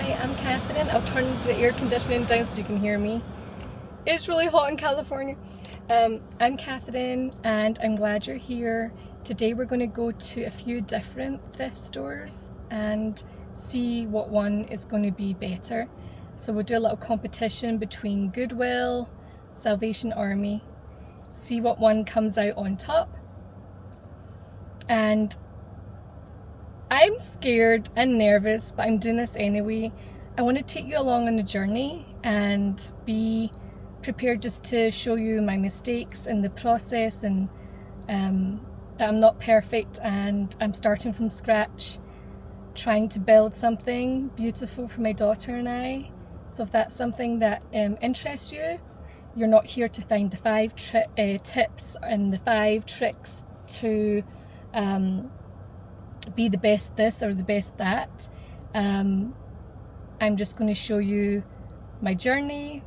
Hi, I'm Catherine. I'll turn the air conditioning down so you can hear me. It's really hot in California. I'm Catherine and I'm glad you're here. Today we're going to go to a few different thrift stores and see what one is going to be better. So we'll do a little competition between Goodwill, Salvation Army, see what one comes out on top. And I'm scared and nervous, but I'm doing this anyway. I want to take you along on a journey and be prepared just to show you my mistakes in the process, and that I'm not perfect and I'm starting from scratch, trying to build something beautiful for my daughter and I. So if that's something that interests you, you're not here to find the 5 tips and the 5 tricks to be the best this or the best that. I'm just going to show you my journey.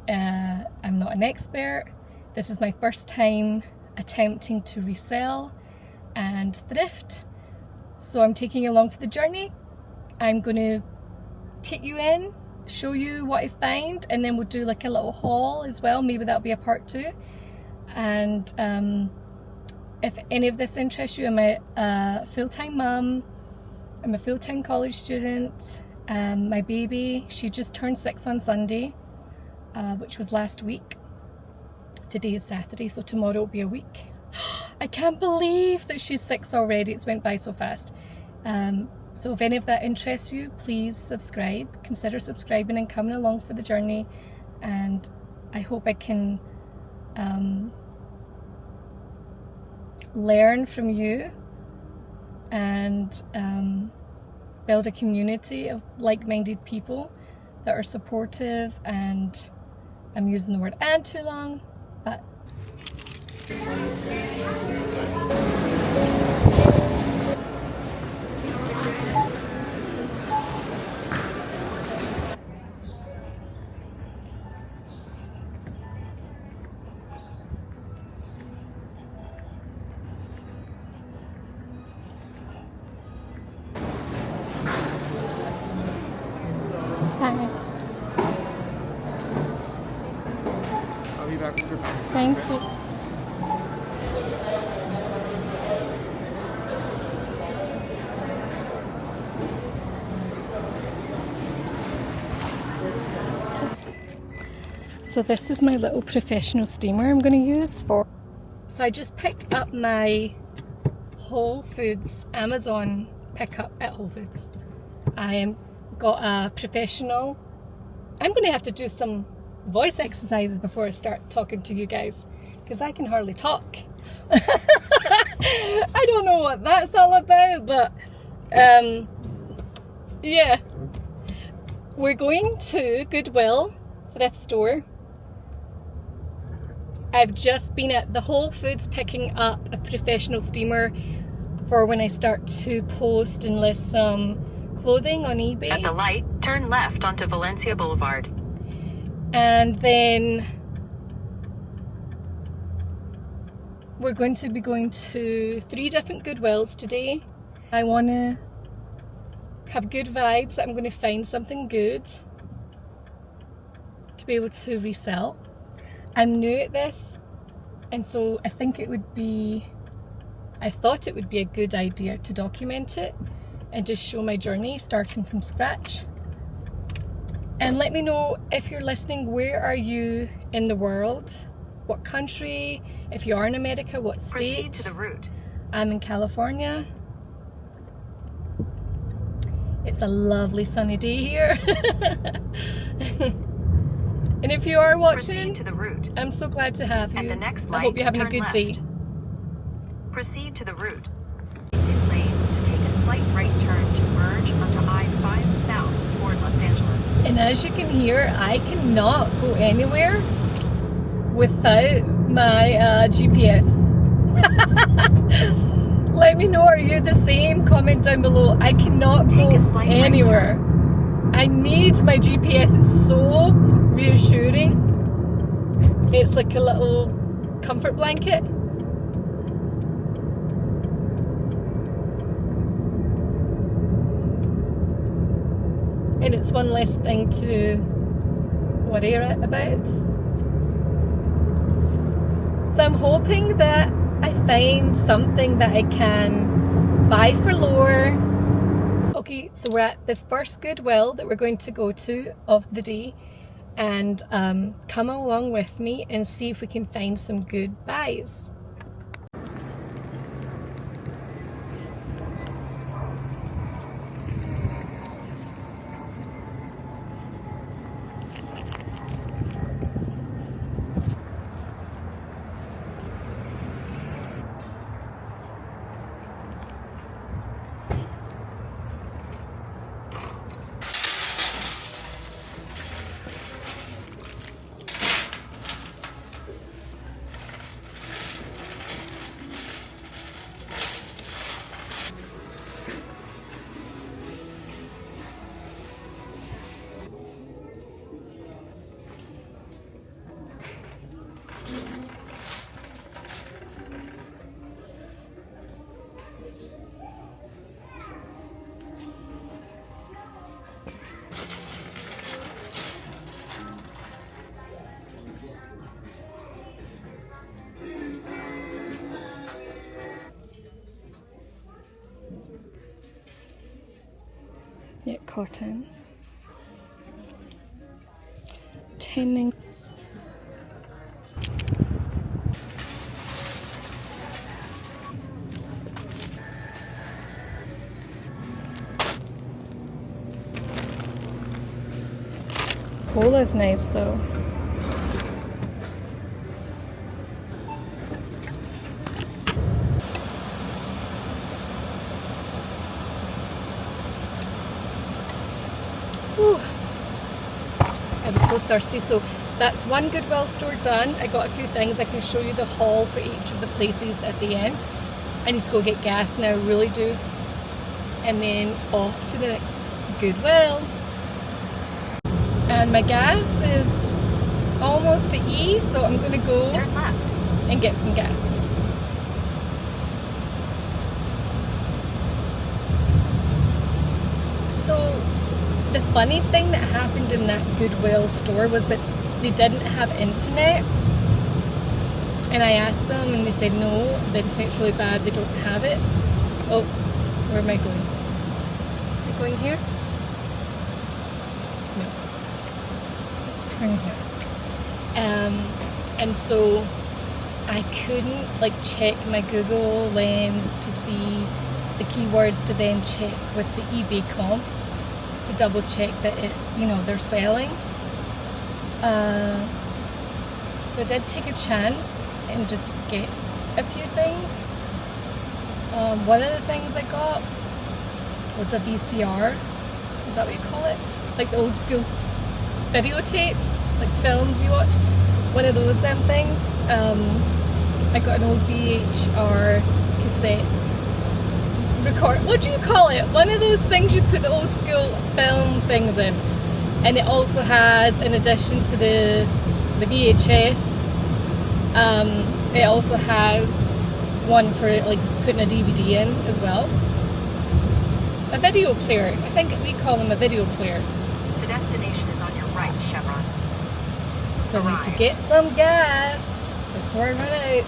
I'm not an expert. This is my first time attempting to resell and thrift, so I'm taking you along for the journey. I'm going to take you in, show you what I find, and then we'll do like a little haul as well. Maybe that'll be a part 2. And if any of this interests you, I'm a full-time mum, I'm a full-time college student. My baby, she just turned 6 on Sunday, which was last week. Today is Saturday, so tomorrow will be a week. I can't believe that she's 6 already. It's went by so fast. So if any of that interests you, please subscribe. Consider subscribing and coming along for the journey. And I hope I can learn from you and build a community of like-minded people that are supportive. And I'm using the word "and" too long, but hi. I'll be back with your package. Thank you. So this is my little professional steamer I'm going to use for... So I just picked up my Whole Foods Amazon pickup at Whole Foods. I got a professional... I'm going to have to do some voice exercises before I start talking to you guys, because I can hardly talk. I don't know what that's all about, but yeah. We're going to Goodwill thrift store. I've just been at the Whole Foods picking up a professional steamer for when I start to post and list some clothing on eBay. At the light, turn left onto Valencia Boulevard. And then we're going to be going to 3 different Goodwills today. I want to have good vibes. I'm going to find something good to be able to resell. I'm new at this, and so I thought it would be a good idea to document it and just show my journey starting from scratch. And let me know, if you're listening, where are you in the world? What country? If you are in America, what state? Proceed to the route. I'm in California. It's a lovely sunny day here. And if you are watching, Proceed to the route. I'm so glad to have you. At the next I light, hope you're having a turn good left. day. Proceed to the route. 2 lanes to take a slight right turn to merge onto I-5 south toward Los Angeles. And as you can hear, I cannot go anywhere without my GPS. Let me know, are you the same? Comment down below. I cannot Take go a slight right anywhere. I need my GPS. It's so reassuring. It's like a little comfort blanket. and it's one less thing to worry about. So I'm hoping that I find something that I can buy for lower. Okay, so we're at the first Goodwill that we're going to go to of the day, and come along with me and see if we can find some good buys. Yeah, cotton. Tanning. Cola's nice though. Whew. I was so thirsty. So that's one Goodwill store done. I got a few things. I can show you the haul for each of the places at the end. I need to go get gas now, I really do. And then off to the next Goodwill. And my gas is almost at E, so I'm going to go Turn left. and get some gas. So the funny thing that happened in that Goodwill store was that they didn't have internet, and I asked them and they said no, the internet's really bad, they don't have it. Oh, where am I going? Am I going here? No. Let's turn here. And so I couldn't like check my Google Lens to see the keywords to then check with the eBay comps to double check that it, you know, they're selling. So I did take a chance and just get a few things. One of the things I got was a VCR. Is that what you call it? Like the old school videotapes, like films you watch. One of those things. I got an old VHR cassette record. What do you call it? One of those things you put the old school film things in. And it also has, in addition to the VHS, it also has one for like putting a DVD in as well. A video player. I think we call them a video player. The destination is on your right, Chevron. So I need to get some gas before I run out.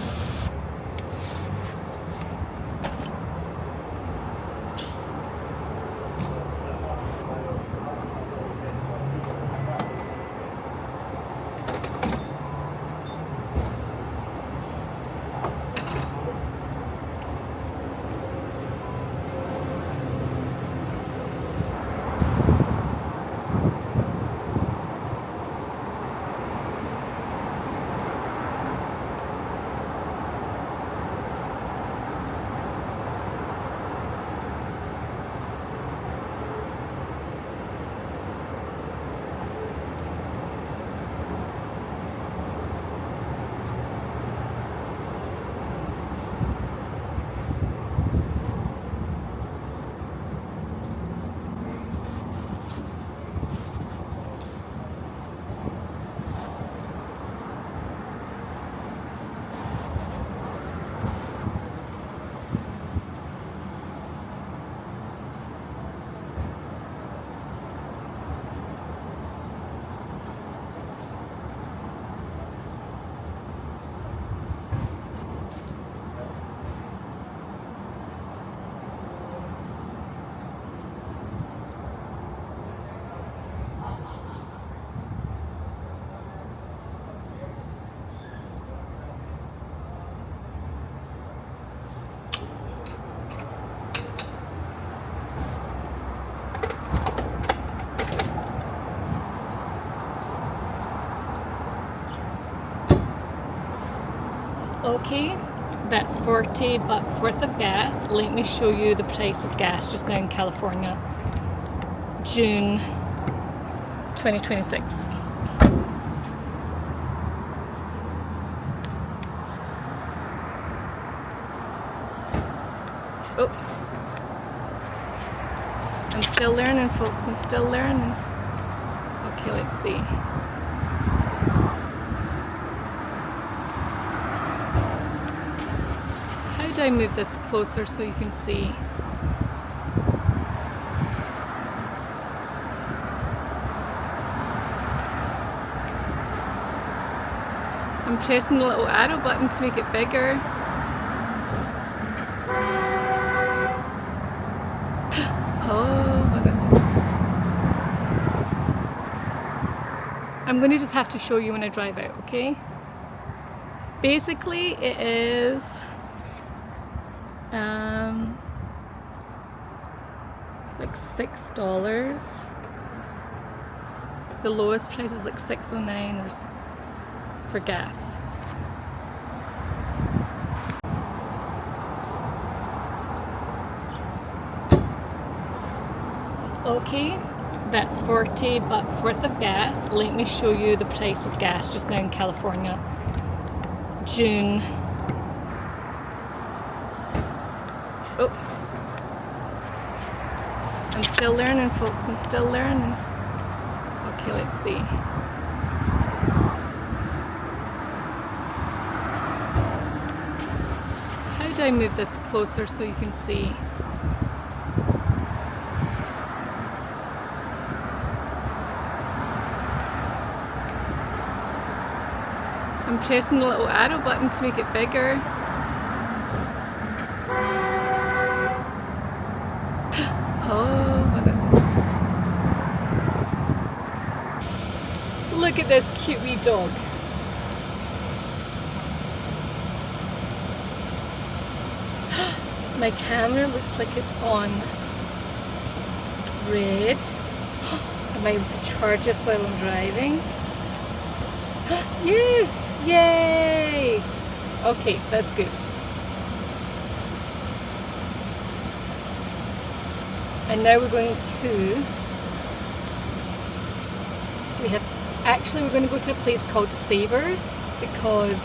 Okay, that's 40 bucks worth of gas. Let me show you the price of gas just now in California. June 2026. Oh, I'm still learning, folks. I'm still learning. Okay, let's see. How do I move this closer so you can see? I'm pressing the little arrow button to make it bigger. Oh my god. I'm going to just have to show you when I drive out, okay? Basically, it is like $6. The lowest price is like $6.09 for gas. Okay, that's 40 bucks worth of gas. Let me show you the price of gas just now in California. June. Oh. I'm still learning, folks. I'm still learning. Okay, let's see. How do I move this closer so you can see? I'm pressing the little arrow button to make it bigger. Oh my god. Look at this cute wee dog. My camera looks like it's on red. Am I able to charge this while I'm driving? Yes! Yay! Okay, that's good. And now we're going to, we're going to go to a place called Savers because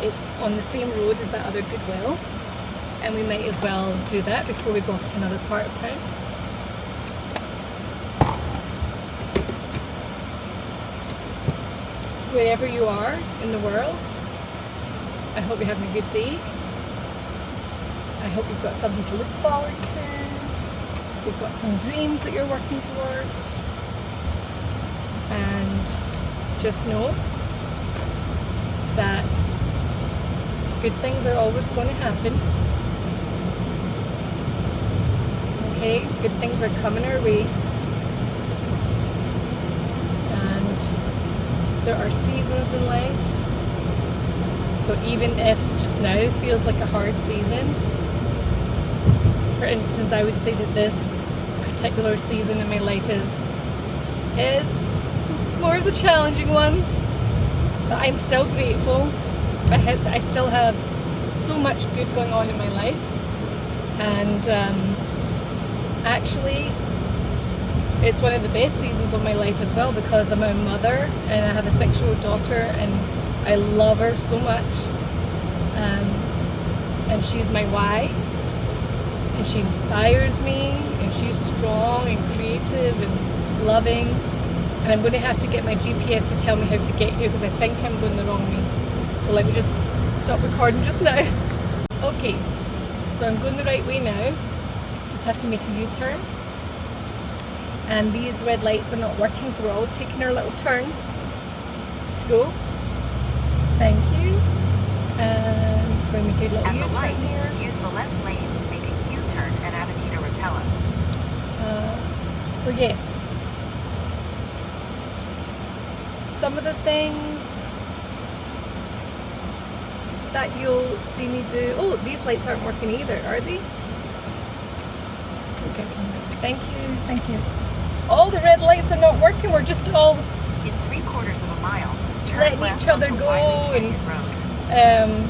it's on the same road as that other Goodwill, and we might as well do that before we go off to another part of town. Wherever you are in the world, I hope you're having a good day. I hope you've got something to look forward to. You've got some dreams that you're working towards. And just know that good things are always going to happen. Okay, good things are coming our way. There are seasons in life, so even if just now feels like a hard season, for instance, I would say that this particular season in my life is more of the challenging ones, but I'm still grateful. I still have so much good going on in my life, and actually it's one of the best seasons of my life as well because I'm a mother and I have a 6-year-old daughter and I love her so much, and she's my why, and she inspires me, and she's strong and creative and loving, and I'm going to have to get my GPS to tell me how to get here because I think I'm going the wrong way. So let me just stop recording just now. Okay, so I'm going the right way now, just have to make a U-turn. And these red lights are not working, so we're all taking our little turn to go. Thank you. And we're going to make a little U-turn here. Use the left lane to make a U-turn at Avenida Rotella. So yes, some of the things that you'll see me do. Oh, these lights aren't working either, are they? Okay. Thank you. Thank you. All the red lights are not working. We're just all... In 3/4 of a mile, Turn letting left each other onto go, Wyman and Canyon Road.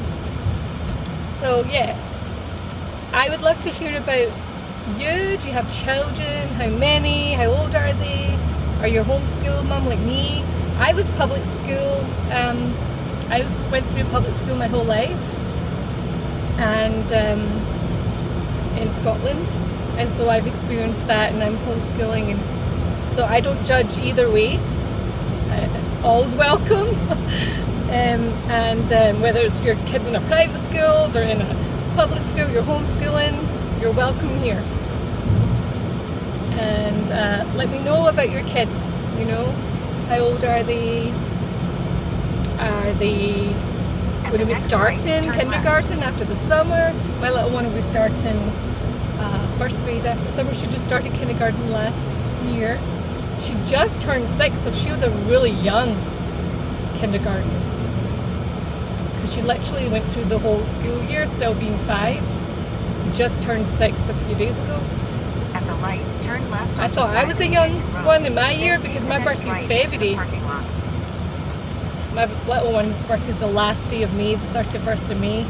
so yeah, I would love to hear about you. Do you have children? How many? How old are they? Are you homeschool mum like me? I was public school. Went through public school my whole life, and in Scotland, and so I've experienced that, and I'm homeschooling, and so I don't judge either way. All's welcome. And whether it's your kids in a private school, they're in a public school, you're homeschooling, you're welcome here. And let me know about your kids. You know, how old are they? Are they going to be starting kindergarten after the summer? My little one will be starting first grade after summer. She just started kindergarten last year. She just turned 6, so she was a really young kindergarten. Because she literally went through the whole school year, still being 5. Just turned 6 a few days ago. At the light, turn left. I thought I was a young one in my year because my birthday's February. My little one's birthday's the last day of May, the 31st of May.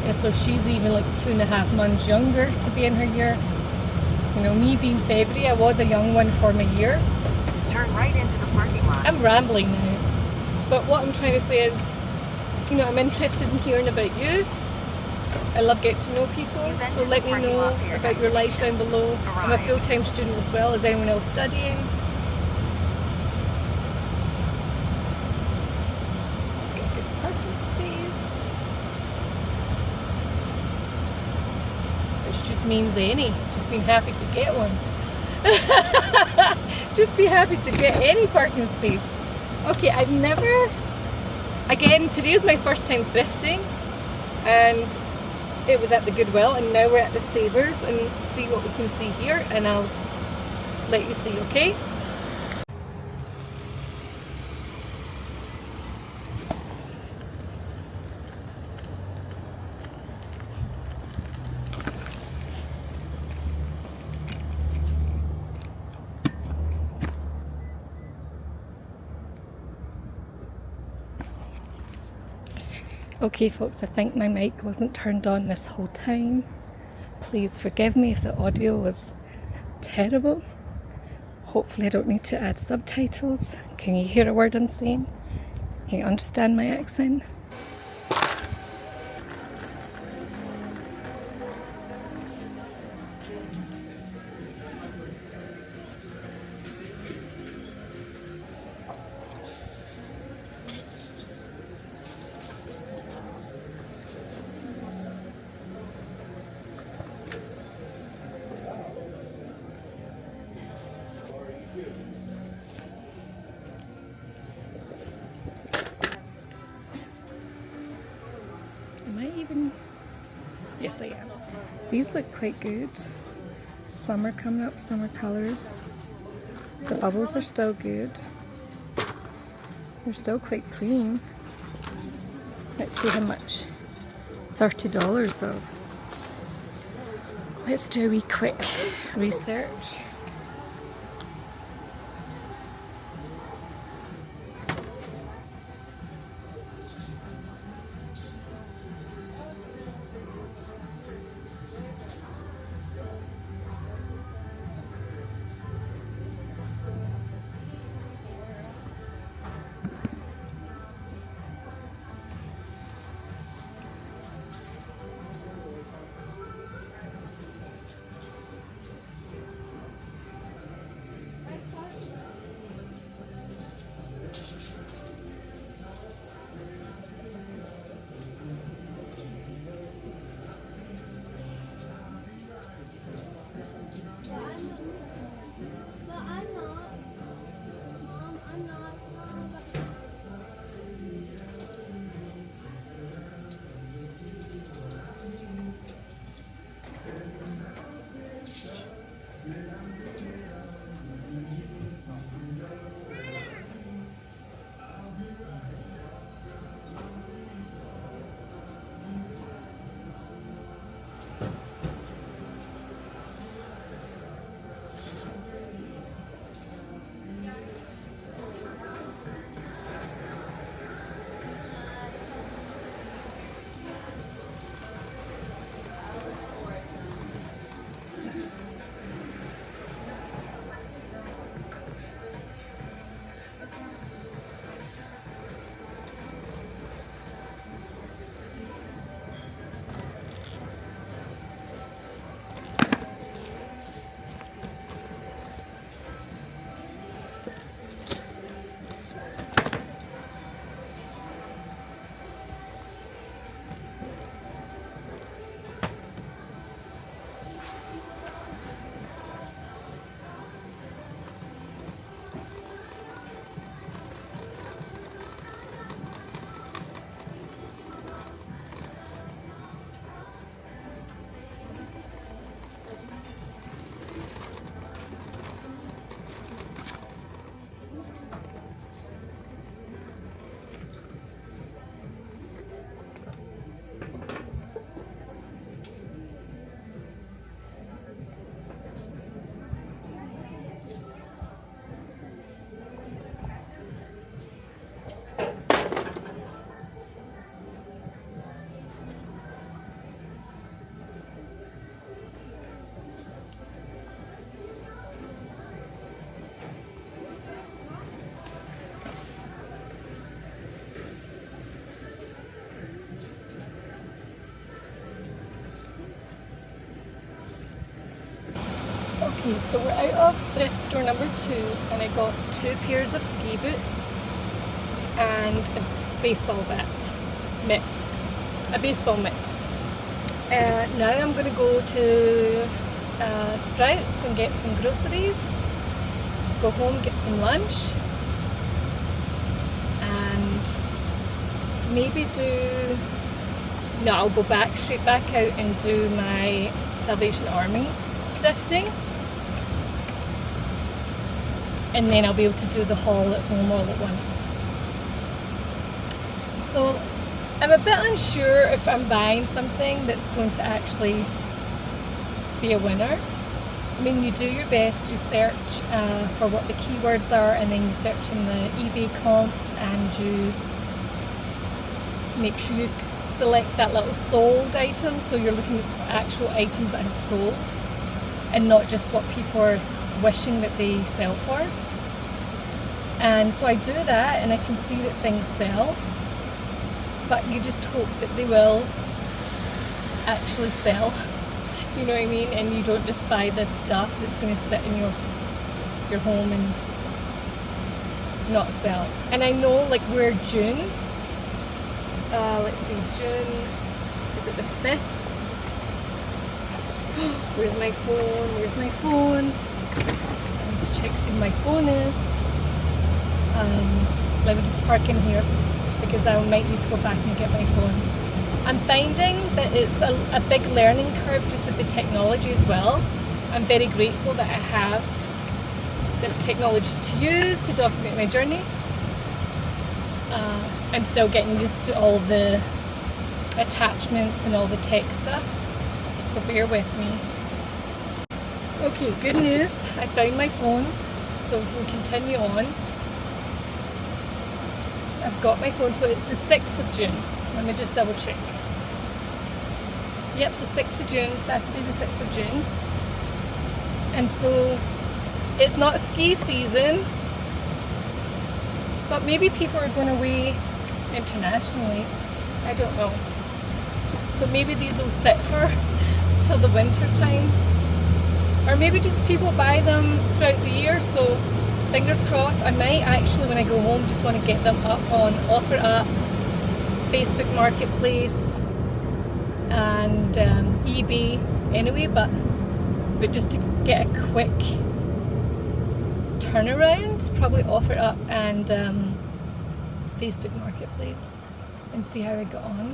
And so she's even like 2.5 months younger to be in her year. You know, me being February, I was a young one for my year. Turn right into the parking lot. I'm rambling now. But what I'm trying to say is, you know, I'm interested in hearing about you. I love getting to know people, so let me know about your life down below. I'm a full-time student as well. Is anyone else studying? Let's get a good parking space. Which just means any. Just being happy to get one. Just be happy to get any parking space. Okay, I've never... Again, today is my first time thrifting. And it was at the Goodwill, and now we're at the Savers, and see what we can see here, and I'll let you see, okay? Okay folks, I think my mic wasn't turned on this whole time. Please forgive me if the audio was terrible. Hopefully I don't need to add subtitles. Can you hear a word I'm saying? Can you understand my accent? Yes, I am. These look quite good. Summer coming up, summer colours. The bubbles are still good. They're still quite clean. Let's see how much. $30 though. Let's do a wee quick research. Okay, so we're out of thrift store number 2 and I got 2 pairs of ski boots and a baseball mitt. A baseball mitt. Now I'm going to go to Sprouts and get some groceries, go home, get some lunch, and maybe I'll go straight back out and do my Salvation Army thrifting, and then I'll be able to do the haul at home all at once. So I'm a bit unsure if I'm buying something that's going to actually be a winner. I mean, you do your best, you search for what the keywords are, and then you search in the eBay comps and you make sure you select that little sold item, so you're looking at actual items that have sold and not just what people are wishing that they sell for. And so I do that and I can see that things sell, but you just hope that they will actually sell, you know what I mean? And you don't just buy this stuff that's going to sit in your home and not sell. And I know, like, we're June, let's see, June, is it the 5th? Where's my phone? I need to check see where my phone is. Let me just park in here because I might need to go back and get my phone. I'm finding that it's a big learning curve just with the technology as well. I'm very grateful that I have this technology to use to document my journey. I'm still getting used to all the attachments and all the tech stuff, so bear with me. Okay, good news, I found my phone, so we can continue on. I've got my phone, so it's the 6th of June. Let me just double check. Yep, the 6th of June, Saturday the 6th of June. And so it's not ski season, but maybe people are going away internationally. I don't know. So maybe these will sit for till the winter time. Or maybe just people buy them throughout the year, so fingers crossed. I might actually, when I go home, just want to get them up on OfferUp, Facebook Marketplace, and eBay anyway, but just to get a quick turnaround, probably OfferUp and Facebook Marketplace, and see how I get on.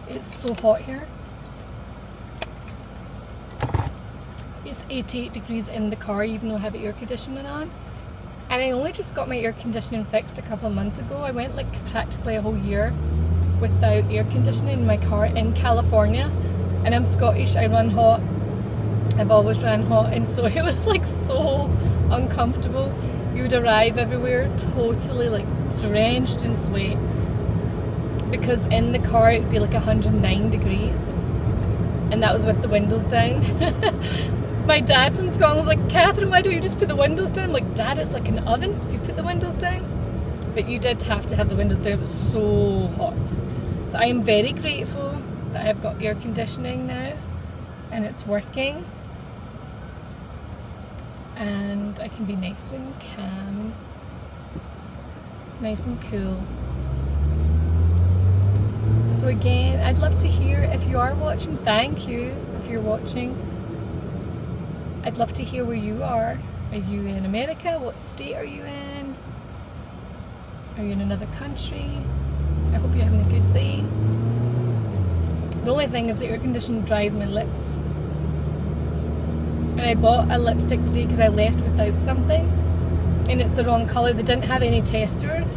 It's so hot here. It's 88 degrees in the car even though I have air conditioning on. And I only just got my air conditioning fixed a couple of months ago. I went like practically a whole year without air conditioning in my car in California. And I'm Scottish, I run hot. I've always ran hot, and so it was like so uncomfortable. You would arrive everywhere totally like drenched in sweat, because in the car it would be like 109 degrees, and that was with the windows down. My dad from Scotland was like, Catherine, why don't you just put the windows down? I'm like, Dad, it's like an oven if you put the windows down. But you did have to have the windows down, it was so hot. So I am very grateful that I've got air conditioning now and it's working, and I can be nice and calm, nice and cool. So again, I'd love to hear if you are watching. Thank you if you're watching. I'd love to hear where you are. Are you in America? What state are you in? Are you in another country? I hope you're having a good day. The only thing is the air conditioning dries my lips. And I bought a lipstick today because I left without something, and it's the wrong colour. They didn't have any testers,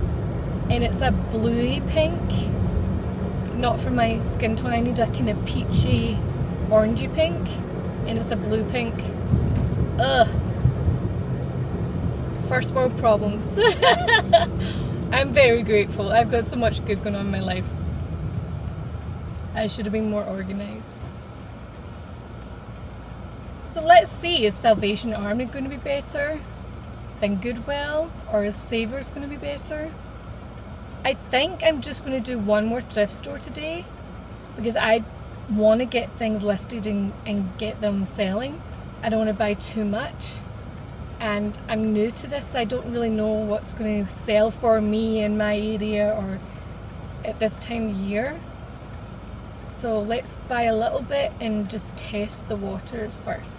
and it's a bluey pink. Not for my skin tone. I need a kind of peachy, orangey pink, and it's a blue pink. Ugh. First world problems. I'm very grateful. I've got so much good going on in my life. I should have been more organised. So let's see, is Salvation Army going to be better than Goodwill, or is Savers going to be better? I think I'm just going to do one more thrift store today, because I want to get things listed and get them selling. I don't want to buy too much, and I'm new to this. I don't really know what's going to sell for me in my area or at this time of year. So let's buy a little bit and just test the waters first.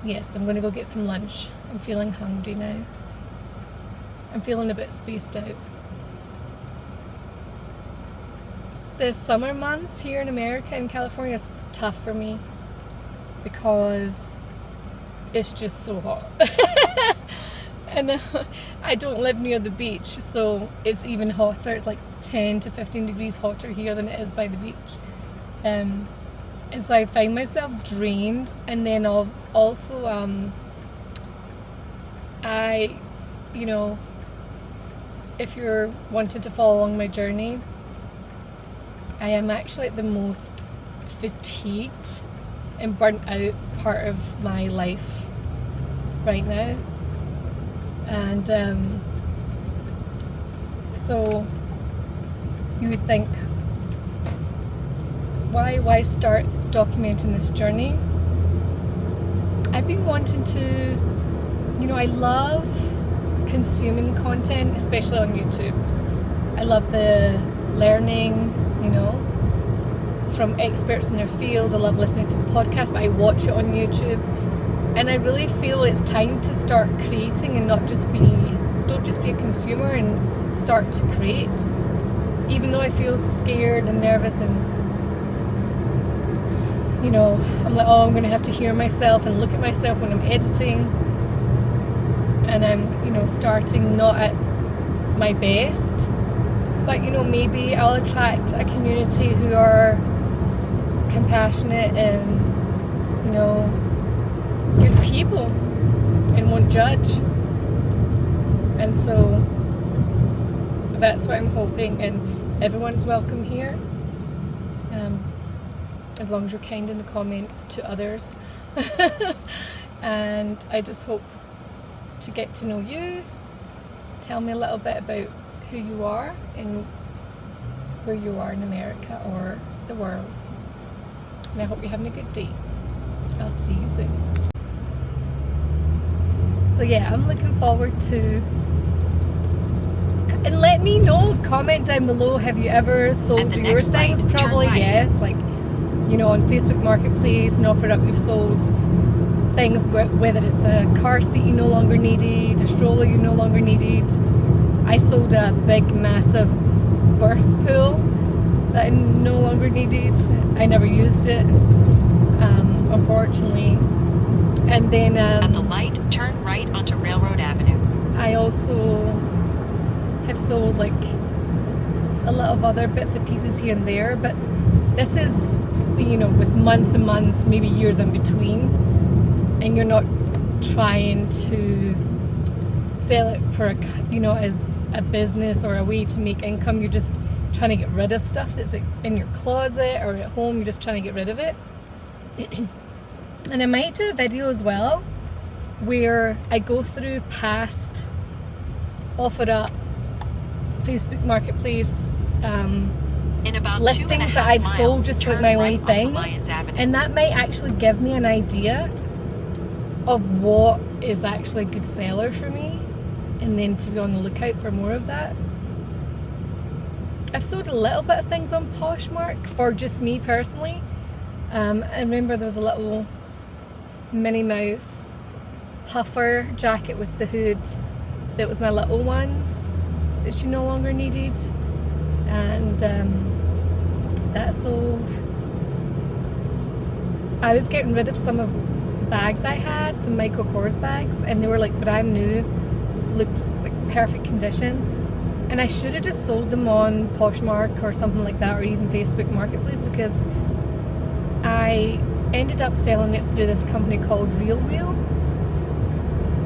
Yes, I'm going to go get some lunch. I'm feeling hungry now. I'm feeling a bit spaced out. The summer months here in America and California is tough for me because it's just so hot. And I don't live near the beach, so it's even hotter. It's like 10 to 15 degrees hotter here than it is by the beach. And so I find myself drained, and then also you know, if you're wanting to follow along my journey, I am actually at the most fatigued and burnt out part of my life right now. And so you would think, why start documenting this journey? I've been wanting to, you know, I love consuming content, especially on YouTube. I love the learning, you know, from experts in their fields. I love listening to the podcast, but I watch it on YouTube. And I really feel it's time to start creating and don't just be a consumer and start to create. Even though I feel scared and nervous and, you know, I'm like, oh, I'm going to have to hear myself and look at myself when I'm editing. And I'm, you know, starting not at my best. But, you know, maybe I'll attract a community who are compassionate and, you know, good people and won't judge. And so that's what I'm hoping, and everyone's welcome here, as long as you're kind in the comments to others. And I just hope to get to know you. Tell me a little bit about who you are and where you are in America or the world. And I hope you're having a good day. I'll see you soon. So yeah, I'm looking forward to, and let me know, comment down below, have you ever sold your things? Probably yes, like, you know, on Facebook Marketplace and OfferUp you've sold things, whether it's a car seat you no longer needed, a stroller you no longer needed. I sold a big massive birth pool that I no longer needed. I never used it, unfortunately. And then at the light, turn right onto Railroad Avenue. I also have sold like a lot of other bits and pieces here and there, but this is, you know, with months and months, maybe years in between, and you're not trying to sell it for a, you know, as a business or a way to make income. You're just trying to get rid of stuff that's in your closet or at home. You're just trying to get rid of it. And I might do a video as well where I go through past OfferUp, Facebook Marketplace in about listings that I've sold, just like my own things, and that might actually give me an idea of what is actually a good seller for me, and then to be on the lookout for more of that. I've sold a little bit of things on Poshmark for just me personally. I remember there was a little Minnie Mouse puffer jacket with the hood that was my little one's that she no longer needed, and that sold. I was getting rid of some of bags I had, some Michael Kors bags, and they were like brand new, looked like perfect condition, and I should have just sold them on Poshmark or something like that, or even Facebook Marketplace, because I ended up selling it through this company called RealReal,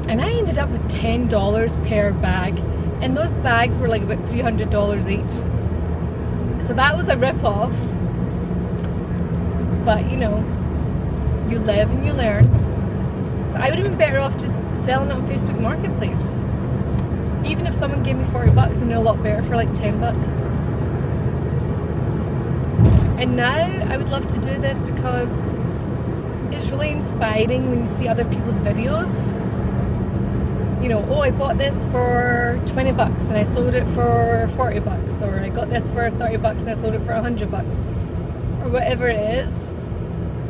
and I ended up with $10 per bag, and those bags were like about $300 each. So that was a rip-off, but you know, you live and you learn. So I would have been better off just selling it on Facebook Marketplace. Even if someone gave me $40 and they're a lot better for like $10. And now I would love to do this because it's really inspiring when you see other people's videos. You know, oh, I bought this for 20 bucks and I sold it for 40 bucks, or I got this for 30 bucks and I sold it for 100 bucks, or whatever it is.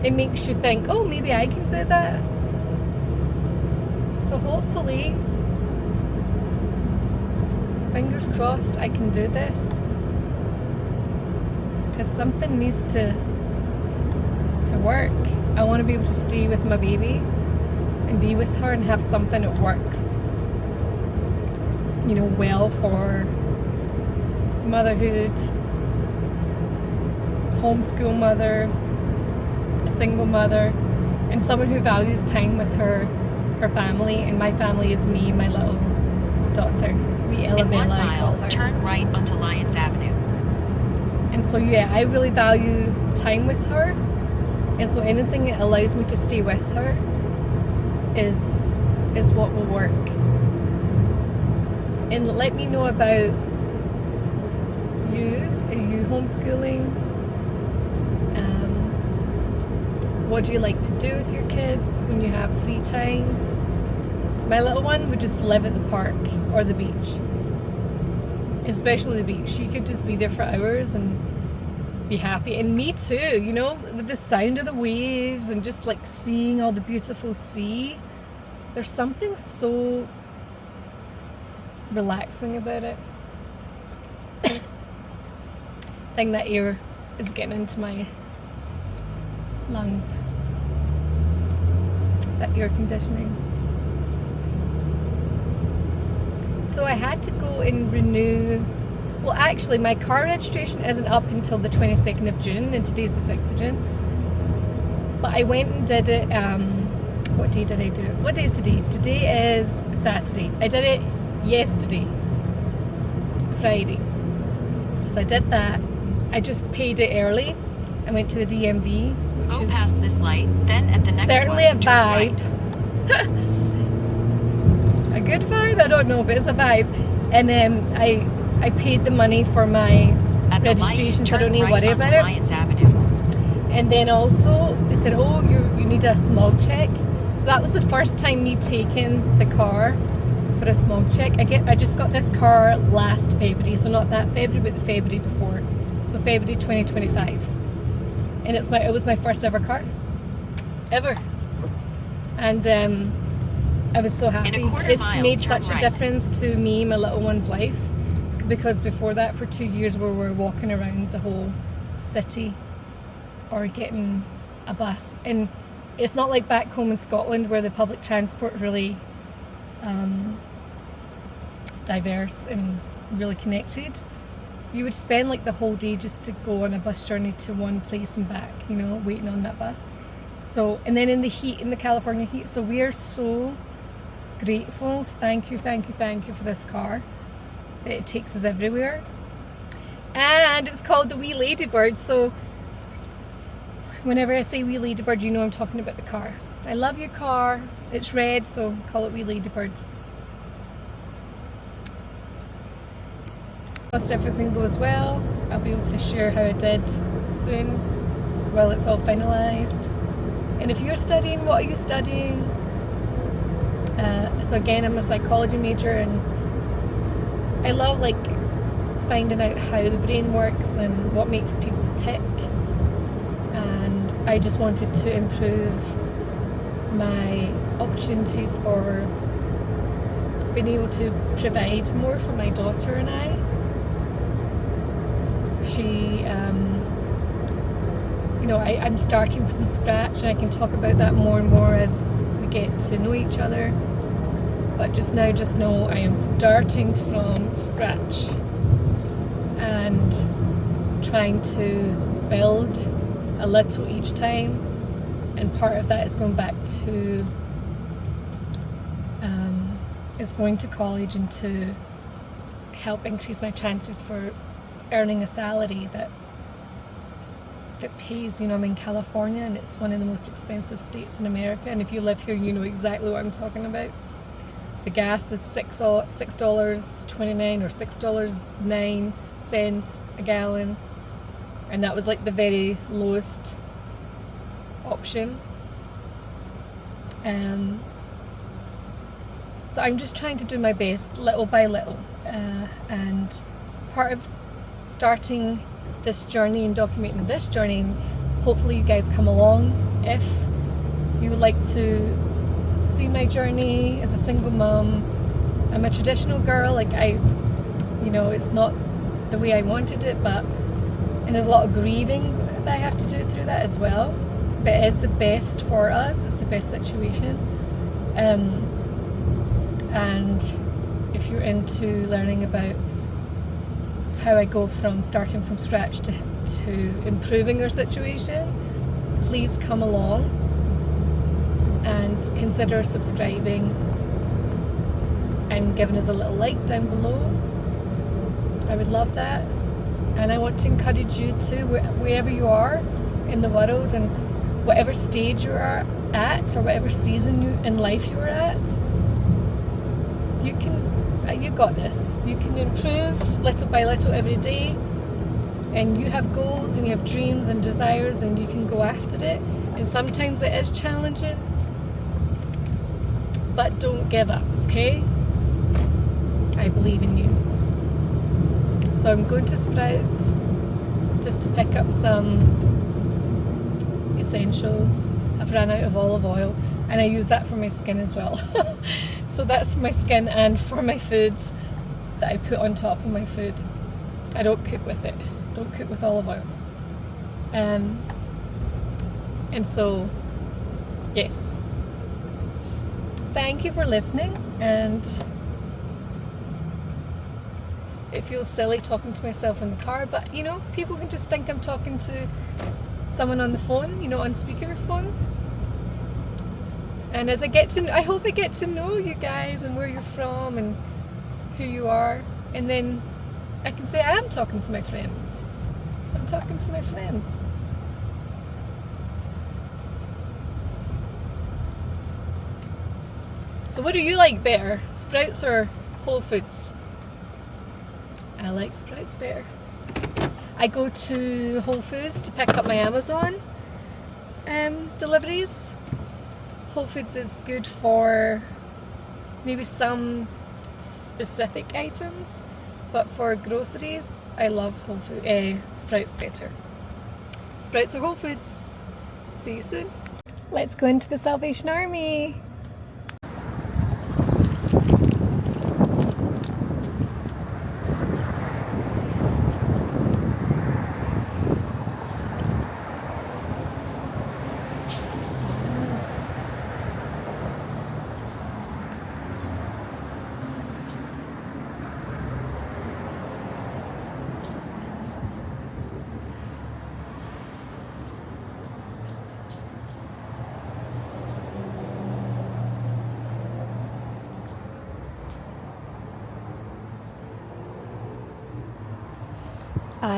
It makes you think, oh, maybe I can do that. So hopefully, fingers crossed, I can do this. Because something needs to work. I want to be able to stay with my baby and be with her and have something that works, you know, well for motherhood, homeschool mother, a single mother, and someone who values time with her family. And my family is me, my little daughter. We Ella In 1 Bella, I call mile, her. turn right onto Lyons Avenue. And so yeah, I really value time with her. And so anything that allows me to stay with her is what will work. And let me know about you. Are you homeschooling? What do you like to do with your kids when you have free time? My little one would just live at the park or the beach. Especially the beach. She could just be there for hours and be happy. And me too, you know, with the sound of the waves and just like seeing all the beautiful sea. There's something so relaxing about it. I think that air is getting into my lungs. That air conditioning. So I had to go and renew. Well, actually, my car registration isn't up until the 22nd of June, and today's the 6th of June. But I went and did it. What day did I do it? What day is today? Today is Saturday. I did it yesterday, Friday. So I did that. I just paid it early. I went to the DMV, which Go is past this light, then at the next certainly one, a turn right. vibe. A good vibe? I don't know, but it's a vibe. And then I paid the money for my At the light, registration, so I don't turn need to right worry onto about it. Lyons Avenue. And then also they said, oh, you need a smog check. So that was the first time me taking the car for a smog check. I just got this car last February, so not that February, but the February before. So February 2025. And it was my first ever car. Ever. And I was so happy. In a quarter It's mile, made turn such a right. difference to me, my little one's life. Because before that, for 2 years, we were walking around the whole city or getting a bus. And it's not like back home in Scotland where the public transport is really diverse and really connected. You would spend like the whole day just to go on a bus journey to one place and back, you know, waiting on that bus. So, and then in the heat, in the California heat, so we are so grateful. Thank you for this car. It takes us everywhere. And it's called the Wee Ladybird, so whenever I say Wee Ladybird, you know I'm talking about the car. I love your car. It's red, so call it Wee Ladybird. If everything goes well, I'll be able to share how I did soon, while it's all finalised. And if you're studying, what are you studying? So again, I'm a psychology major, and I love like finding out how the brain works and what makes people tick. And I just wanted to improve my opportunities for being able to provide more for my daughter and I. She, you know, I'm starting from scratch, and I can talk about that more and more as we get to know each other. But just now, just know I am starting from scratch and trying to build a little each time. And part of that is going back to, is going to college and to help increase my chances for earning a salary that pays. You know, I'm in California, and it's one of the most expensive states in America, and if you live here, you know exactly what I'm talking about. The gas was $6.29 or $6.09 a gallon. and that was like the very lowest option. So I'm just trying to do my best little by little, and part of starting this journey and documenting this journey, hopefully you guys come along if you would like to see my journey as a single mum. I'm a traditional girl, like it's not the way I wanted it, and there's a lot of grieving that I have to do through that as well, but it is the best for us, it's the best situation. And if you're into learning about how I go from starting from scratch to improving our situation, please come along and consider subscribing and giving us a little like down below. I would love that. And I want to encourage you to, wherever you are in the world and whatever stage you are at or whatever season in life you are at, you got this. You can improve little by little every day, and you have goals and you have dreams and desires, and you can go after it. And sometimes it is challenging, but don't give up, okay? I believe in you. So I'm going to Sprouts just to pick up some essentials. I've run out of olive oil, and I use that for my skin as well. So that's for my skin and for my foods that I put on top of my food. I don't cook with it. Don't cook with olive oil. And so, yes. Thank you for listening, and it feels silly talking to myself in the car, but people can just think I'm talking to someone on the phone, on speakerphone. And as I hope I get to know you guys and where you're from and who you are, and then I can say I am talking to my friends. I'm talking to my friends. So what do you like better, Sprouts or Whole Foods? I like Sprouts better. I go to Whole Foods to pick up my Amazon deliveries. Whole Foods is good for maybe some specific items, but for groceries, I love Sprouts better. Sprouts or Whole Foods. See you soon. Let's go into the Salvation Army.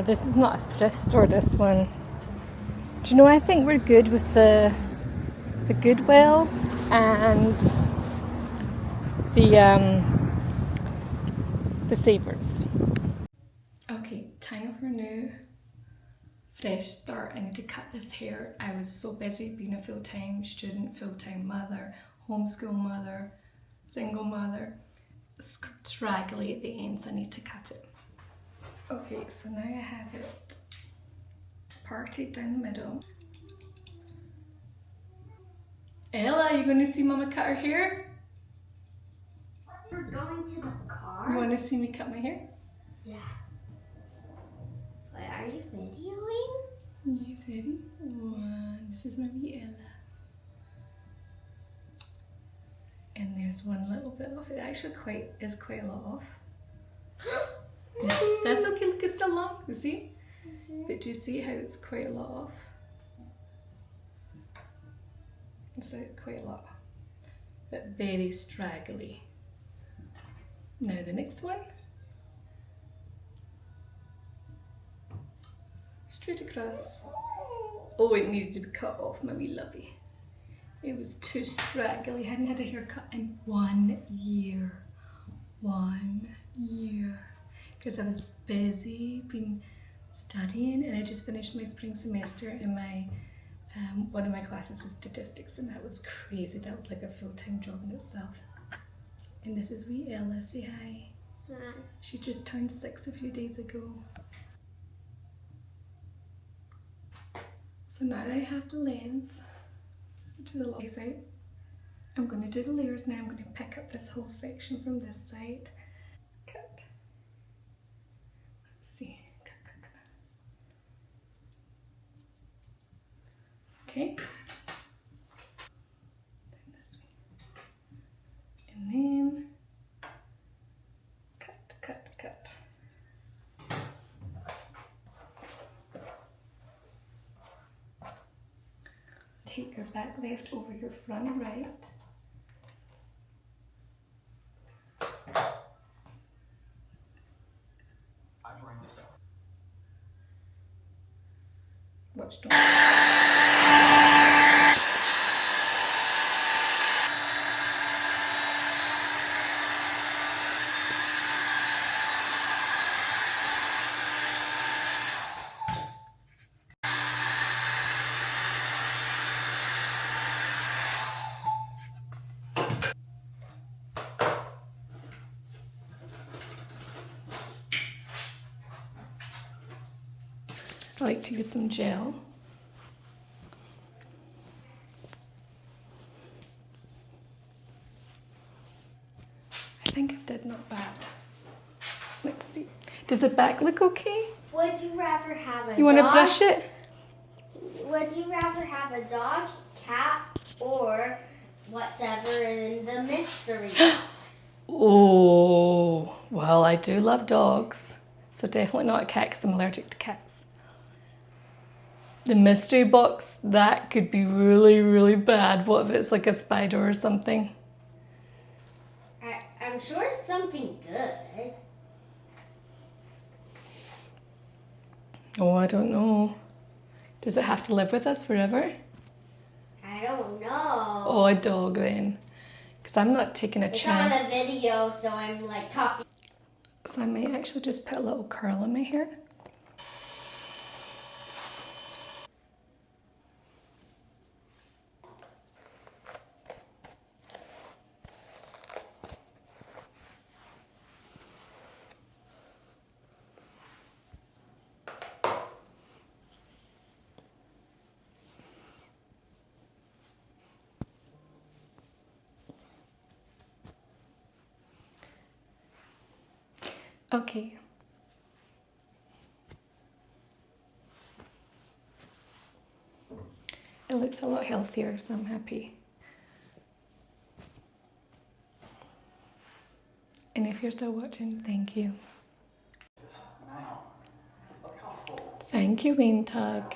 This is not a thrift store, this one. Do you know, I think we're good with the Goodwill and the Savers. Okay, time for a new fresh start. I need to cut this hair. I was so busy being a full-time student, full-time mother, homeschool mother, single mother, straggly at the ends. I need to cut it. Okay, so now I have it parted down the middle. Ella, are you going to see Mama cut her hair? We're going to the car? You want to see me cut my hair? Yeah. Wait, are you videoing? Yes, ready? One. This is my wee Ella. And there's one little bit off. It actually is quite a lot off. Yeah, that's okay, look, it's still long, you see? But do you see how it's quite a lot off? It's quite a lot, but very straggly. Now the next one. Straight across. Oh, it needed to be cut off, my wee lovey. It was too straggly. I hadn't had a haircut in 1 year. 1 year. Because I was busy being studying, and I just finished my spring semester, and my one of my classes was statistics, and that was crazy. That was like a full-time job in itself. And this is wee Ella. Say hi. Hi. She just turned 6 a few days ago. So now that I have the length to the layers out, I'm going to do the layers now. I'm going to pick up this whole section from this side. Cut. Let's see. Cut, cut, cut. Okay. Then this way. And then cut, cut, cut. Take your back left over your front right. Watch, don't. I like to use some gel. I think I did not bad. Let's see. Does the back look okay? Would you rather have a You want to dog? brush it? Would you rather have a dog, cat, or whatever in the mystery box? Oh, well, I do love dogs. So definitely not a cat because I'm allergic to cats. The mystery box, that could be really, really bad. What if it's like a spider or something? I'm sure it's something good. Oh, I don't know. Does it have to live with us forever? I don't know. Oh, a dog then. Because I'm not taking a It's on chance. a video, so I'm like copying. So I might actually just put a little curl in my hair. Okay. It looks a lot healthier, so I'm happy. And if you're still watching, thank you. Thank you, Wayne Tug.